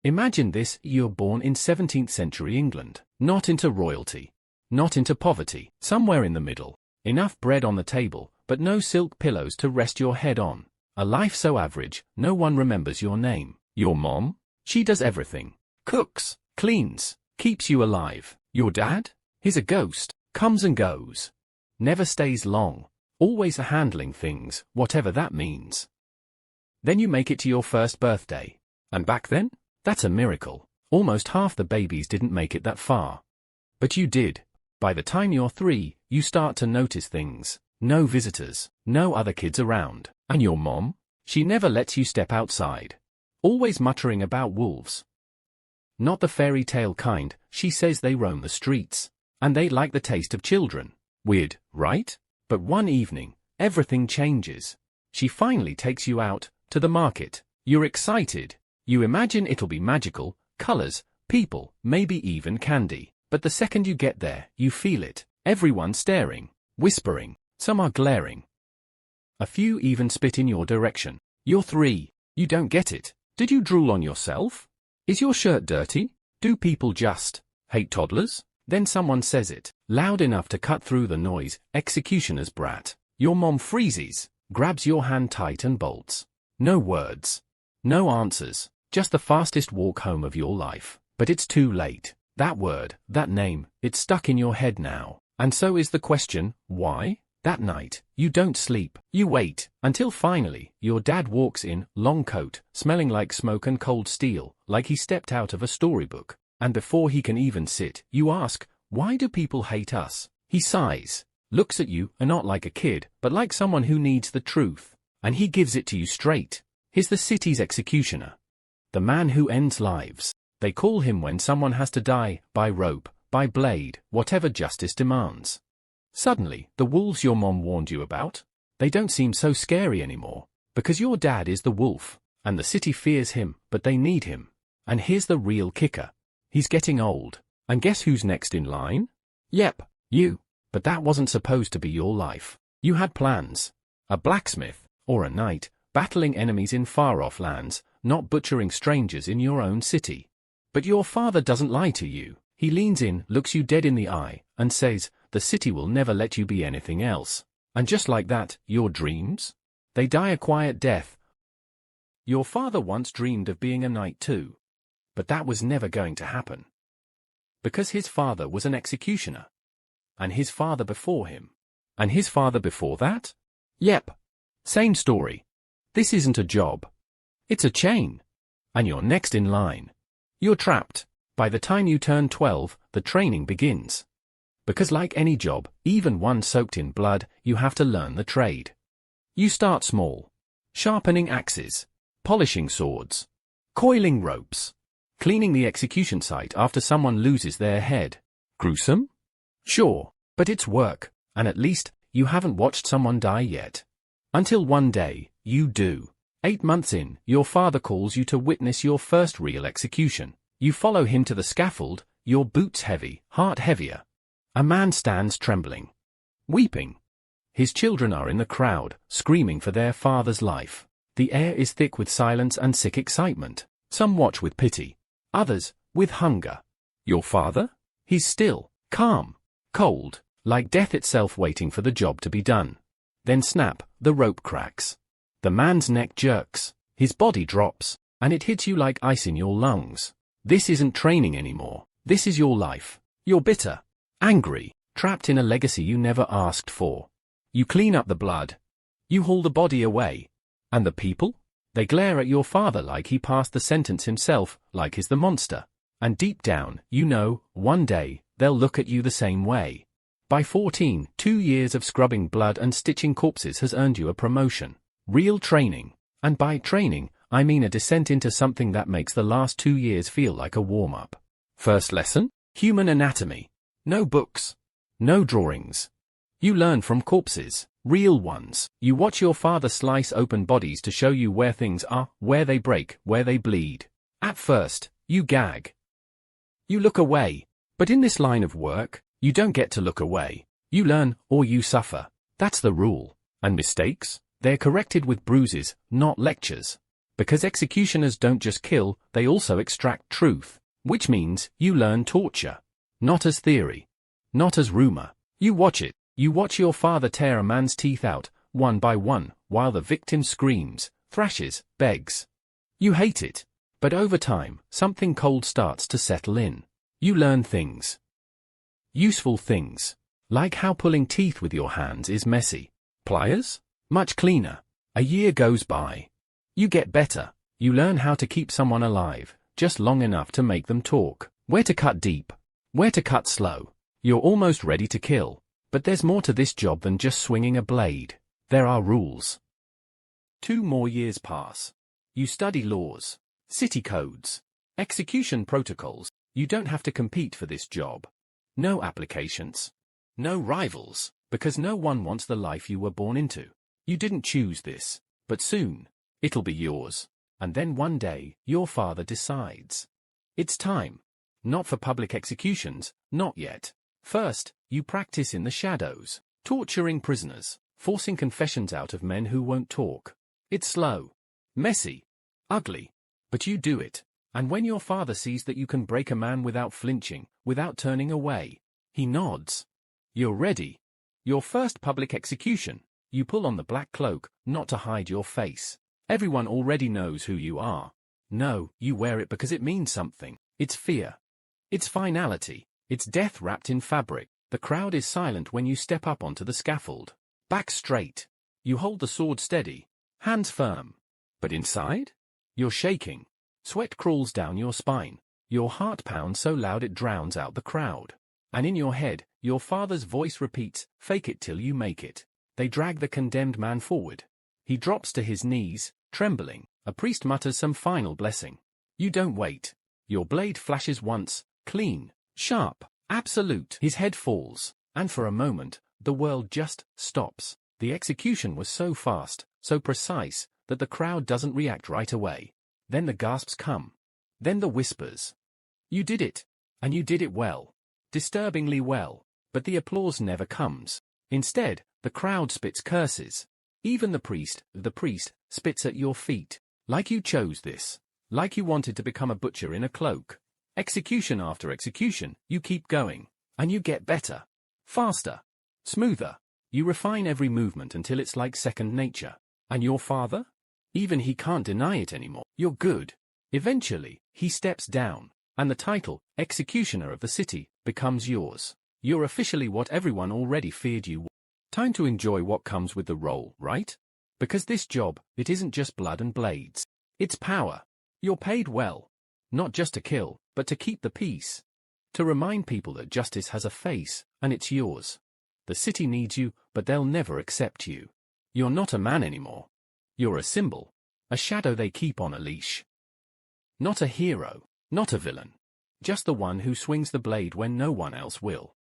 Imagine this: you're born in 17th century England, not into royalty, not into poverty, somewhere in the middle. Enough bread on the table, but no silk pillows to rest your head on. A life so average, no one remembers your name. Your mom? She does everything. Cooks, cleans, keeps you alive. Your dad? He's a ghost, comes and goes. Never stays long. Always handling things, whatever that means. Then you make it to your first birthday. And back then? That's a miracle. Almost half the babies didn't make it that far. But you did. By the time you're 3, you start to notice things. No visitors, no other kids around. And your mom? She never lets you step outside. Always muttering about wolves. Not the fairy tale kind, she says they roam the streets. And they like the taste of children. Weird, right? But one evening, everything changes. She finally takes you out, to the market. You're excited. You imagine it'll be magical, colors, people, maybe even candy. But the second you get there, you feel it. Everyone staring, whispering, some are glaring. A few even spit in your direction. You're 3. You don't get it. Did you drool on yourself? Is your shirt dirty? Do people just hate toddlers? Then someone says it, loud enough to cut through the noise, executioner's brat. Your mom freezes, grabs your hand tight and bolts. No words. No answers. Just the fastest walk home of your life. But it's too late. That word, that name, it's stuck in your head now. And so is the question, why? That night, you don't sleep. You wait, until finally, your dad walks in, long coat, smelling like smoke and cold steel, like he stepped out of a storybook. And before he can even sit, you ask, why do people hate us? He sighs, looks at you, and not like a kid, but like someone who needs the truth. And he gives it to you straight. He's the city's executioner. The man who ends lives. They call him when someone has to die, by rope, by blade, whatever justice demands. Suddenly, the wolves your mom warned you about, they don't seem so scary anymore, because your dad is the wolf, and the city fears him, but they need him. And here's the real kicker. He's getting old. And guess who's next in line? Yep, you. But that wasn't supposed to be your life. You had plans. A blacksmith, or a knight, battling enemies in far-off lands, not butchering strangers in your own city. But your father doesn't lie to you. He leans in, looks you dead in the eye, and says, the city will never let you be anything else. And just like that, your dreams? They die a quiet death. Your father once dreamed of being a knight too. But that was never going to happen. Because his father was an executioner. And his father before him. And his father before that? Yep. Same story. This isn't a job. It's a chain. And you're next in line. You're trapped. By the time you turn 12, the training begins. Because like any job, even one soaked in blood, you have to learn the trade. You start small. Sharpening axes. Polishing swords. Coiling ropes. Cleaning the execution site after someone loses their head. Gruesome? Sure, but it's work, and at least, you haven't watched someone die yet. Until one day, you do. 8 months in, your father calls you to witness your first real execution. You follow him to the scaffold, your boots heavy, heart heavier. A man stands trembling. Weeping. His children are in the crowd, screaming for their father's life. The air is thick with silence and sick excitement. Some watch with pity. Others, with hunger. Your father? He's still, calm, cold, like death itself waiting for the job to be done. Then snap, the rope cracks. The man's neck jerks, his body drops, and it hits you like ice in your lungs. This isn't training anymore. This is your life. You're bitter, angry, trapped in a legacy you never asked for. You clean up the blood. You haul the body away. And the people? They glare at your father like he passed the sentence himself, like he's the monster. And deep down, you know, one day, they'll look at you the same way. By 14, 2 years of scrubbing blood and stitching corpses has earned you a promotion. Real training. And by training, I mean a descent into something that makes the last 2 years feel like a warm-up. First lesson? Human anatomy. No books. No drawings. You learn from corpses. Real ones. You watch your father slice open bodies to show you where things are, where they break, where they bleed. At first, you gag. You look away. But in this line of work, you don't get to look away. You learn, or you suffer. That's the rule. And mistakes? They're corrected with bruises, not lectures. Because executioners don't just kill, they also extract truth, which means you learn torture. Not as theory. Not as rumor. You watch it. You watch your father tear a man's teeth out, one by one, while the victim screams, thrashes, begs. You hate it. But over time, something cold starts to settle in. You learn things. Useful things. Like how pulling teeth with your hands is messy. Pliers? Much cleaner. A year goes by. You get better. You learn how to keep someone alive, just long enough to make them talk. Where to cut deep. Where to cut slow. You're almost ready to kill. But there's more to this job than just swinging a blade. There are rules. 2 more years pass. You study laws, city codes, execution protocols. You don't have to compete for this job. No applications. No rivals, because no one wants the life you were born into. You didn't choose this, but soon, it'll be yours. And then one day, your father decides. It's time. Not for public executions, not yet. First, you practice in the shadows, torturing prisoners, forcing confessions out of men who won't talk. It's slow, messy, ugly, but you do it. And when your father sees that you can break a man without flinching, without turning away, he nods. You're ready. Your first public execution. You pull on the black cloak, not to hide your face. Everyone already knows who you are. No, you wear it because it means something. It's fear. It's finality. It's death wrapped in fabric. The crowd is silent when you step up onto the scaffold. Back straight. You hold the sword steady, hands firm. But inside? You're shaking. Sweat crawls down your spine. Your heart pounds so loud it drowns out the crowd. And in your head, your father's voice repeats, "Fake it till you make it." They drag the condemned man forward. He drops to his knees, trembling. A priest mutters some final blessing. You don't wait. Your blade flashes once, clean, sharp, absolute. His head falls, and for a moment, the world just stops. The execution was so fast, so precise, that the crowd doesn't react right away. Then the gasps come. Then the whispers. You did it. And you did it well. Disturbingly well. But the applause never comes. Instead, the crowd spits curses. Even the priest spits at your feet. Like you chose this. Like you wanted to become a butcher in a cloak. Execution after execution, you keep going. And you get better. Faster. Smoother. You refine every movement until it's like second nature. And your father? Even he can't deny it anymore. You're good. Eventually, he steps down. And the title, Executioner of the City, becomes yours. You're officially what everyone already feared you were. Time to enjoy what comes with the role, right? Because this job, it isn't just blood and blades. It's power. You're paid well. Not just to kill, but to keep the peace. To remind people that justice has a face, and it's yours. The city needs you, but they'll never accept you. You're not a man anymore. You're a symbol. A shadow they keep on a leash. Not a hero. Not a villain. Just the one who swings the blade when no one else will.